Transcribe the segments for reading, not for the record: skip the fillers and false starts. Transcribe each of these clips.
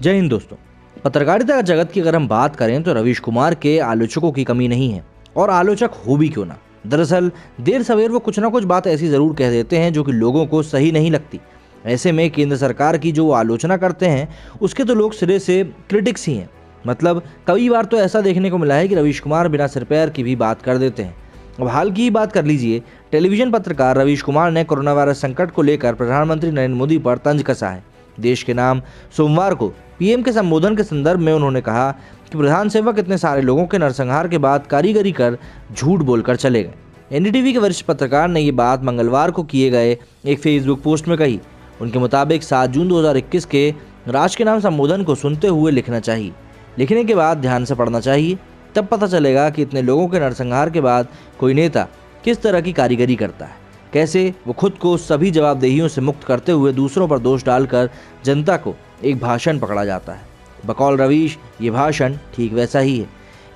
जय हिंद दोस्तों। पत्रकारिता जगत की अगर हम बात करें तो रवीश कुमार के आलोचकों की कमी नहीं है, और आलोचक हो भी क्यों ना। दरअसल देर सवेर वो कुछ ना कुछ बात ऐसी ज़रूर कह देते हैं जो कि लोगों को सही नहीं लगती। ऐसे में केंद्र सरकार की जो वो आलोचना करते हैं उसके तो लोग सिरे से क्रिटिक्स ही हैं। मतलब कई बार तो ऐसा देखने को मिला है कि रवीश कुमार बिना सिर पैर की भी बात कर देते हैं। अब हाल की ही बात कर लीजिए। टेलीविजन पत्रकार रवीश कुमार ने कोरोना वायरस संकट को लेकर प्रधानमंत्री नरेंद्र मोदी पर तंज कसा है। देश के नाम सोमवार को पीएम के संबोधन के संदर्भ में उन्होंने कहा कि प्रधान सेवक इतने सारे लोगों के नरसंहार के बाद कारीगरी कर झूठ बोलकर चले गए। एनडीटीवी के वरिष्ठ पत्रकार ने ये बात मंगलवार को किए गए एक फेसबुक पोस्ट में कही। उनके मुताबिक 7 जून 2021 के राष्ट्र के नाम संबोधन को सुनते हुए लिखना चाहिए। लिखने के बाद ध्यान से पढ़ना चाहिए, तब पता चलेगा कि इतने लोगों के नरसंहार के बाद कोई नेता किस तरह की कारीगरी करता है, कैसे वो खुद को सभी जवाबदेहियों से मुक्त करते हुए दूसरों पर दोष डालकर जनता को एक भाषण पकड़ा जाता है। बकौल रवीश ये भाषण ठीक वैसा ही है।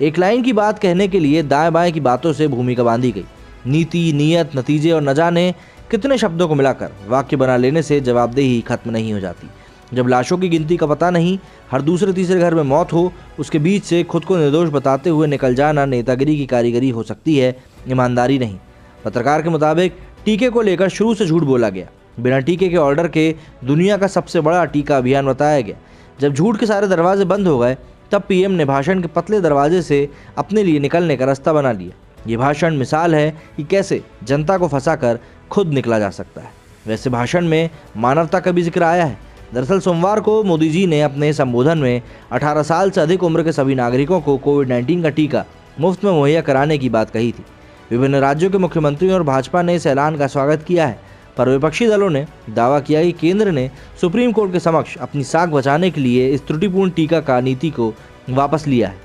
एक लाइन की बात कहने के लिए दाएं बाएं की बातों से भूमिका बांधी गई। नीति, नियत, नतीजे और न जाने कितने शब्दों को मिलाकर वाक्य बना लेने से जवाबदेही खत्म नहीं हो जाती। जब लाशों की गिनती का पता नहीं, हर दूसरे तीसरे घर में मौत हो, उसके बीच से खुद को निर्दोष बताते हुए निकल जाना नेतागिरी की कारीगरी हो सकती है, ईमानदारी नहीं। पत्रकार के मुताबिक टीके को लेकर शुरू से झूठ बोला गया। बिना टीके के ऑर्डर के दुनिया का सबसे बड़ा टीका अभियान बताया गया। जब झूठ के सारे दरवाजे बंद हो गए तब पीएम ने भाषण के पतले दरवाजे से अपने लिए निकलने का रास्ता बना लिया। ये भाषण मिसाल है कि कैसे जनता को फंसाकर खुद निकला जा सकता है। वैसे भाषण में मानवता का भी जिक्र आया है। दरअसल सोमवार को मोदी जी ने अपने संबोधन में 18 साल से अधिक उम्र के सभी नागरिकों को कोविड-19 का टीका मुफ्त में मुहैया कराने की बात कही थी। विभिन्न राज्यों के मुख्यमंत्रियों और भाजपा ने इस ऐलान का स्वागत किया है, पर विपक्षी दलों ने दावा किया कि केंद्र ने सुप्रीम कोर्ट के समक्ष अपनी साख बचाने के लिए इस त्रुटिपूर्ण टीका का नीति को वापस लिया है।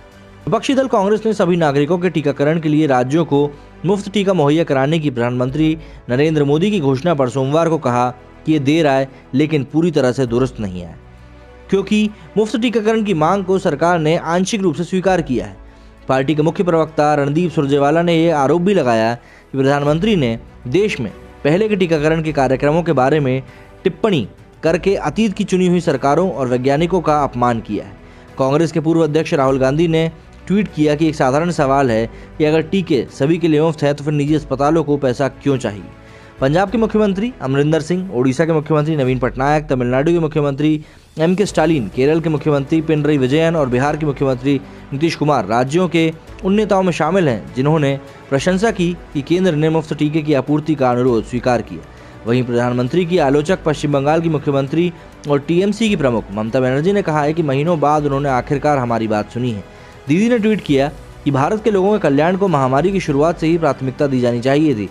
विपक्षी दल कांग्रेस ने सभी नागरिकों के टीकाकरण के लिए राज्यों को मुफ्त टीका मुहैया कराने की प्रधानमंत्री नरेंद्र मोदी की घोषणा पर सोमवार को कहा कि ये देर आए लेकिन पूरी तरह से दुरुस्त नहीं आए, क्योंकि मुफ्त टीकाकरण की मांग को सरकार ने आंशिक रूप से स्वीकार किया है। पार्टी के मुख्य प्रवक्ता रणदीप सुरजेवाला ने यह आरोप भी लगाया कि प्रधानमंत्री ने देश में पहले के टीकाकरण के कार्यक्रमों के बारे में टिप्पणी करके अतीत की चुनी हुई सरकारों और वैज्ञानिकों का अपमान किया है। कांग्रेस के पूर्व अध्यक्ष राहुल गांधी ने ट्वीट किया कि एक साधारण सवाल है कि अगर टीके सभी के लिए मुफ्त है तो फिर निजी अस्पतालों को पैसा क्यों चाहिए। पंजाब के मुख्यमंत्री अमरिंदर सिंह, ओडिशा के मुख्यमंत्री नवीन पटनायक, तमिलनाडु के मुख्यमंत्री एम.के. स्टालिन, केरल के मुख्यमंत्री पिनरई विजयन और बिहार के मुख्यमंत्री नीतीश कुमार राज्यों के उन नेताओं में शामिल हैं जिन्होंने प्रशंसा की कि केंद्र ने मुफ्त टीके की आपूर्ति का अनुरोध स्वीकार किया। वहीं प्रधानमंत्री की आलोचक पश्चिम बंगाल की मुख्यमंत्री और टीएमसी की प्रमुख ममता बनर्जी ने कहा है कि महीनों बाद उन्होंने आखिरकार हमारी बात सुनी है। दीदी ने ट्वीट किया कि भारत के लोगों के कल्याण को महामारी की शुरुआत से ही प्राथमिकता दी जानी चाहिए थी,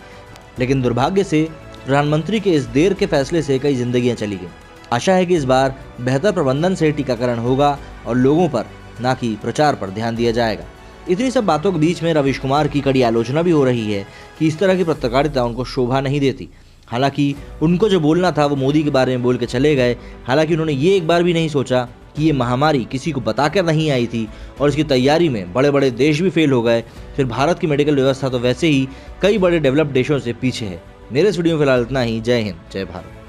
लेकिन दुर्भाग्य से प्रधानमंत्री के इस देर के फैसले से कई जिंदगियां चली गईं। आशा है कि इस बार बेहतर प्रबंधन से टीकाकरण होगा और लोगों पर ना कि प्रचार पर ध्यान दिया जाएगा। इतनी सब बातों के बीच में रवीश कुमार की कड़ी आलोचना भी हो रही है कि इस तरह की पत्रकारिता उनको शोभा नहीं देती। हालांकि उनको जो बोलना था वो मोदी के बारे में बोल के चले गए। हालांकि उन्होंने ये एक बार भी नहीं सोचा कि ये महामारी किसी को बताकर नहीं आई थी और इसकी तैयारी में बड़े बड़े देश भी फेल हो गए। फिर भारत की मेडिकल व्यवस्था तो वैसे ही कई बड़े डेवलप्ड देशों से पीछे है। मेरे इस वीडियो में फिलहाल इतना ही। जय हिंद, जय भारत।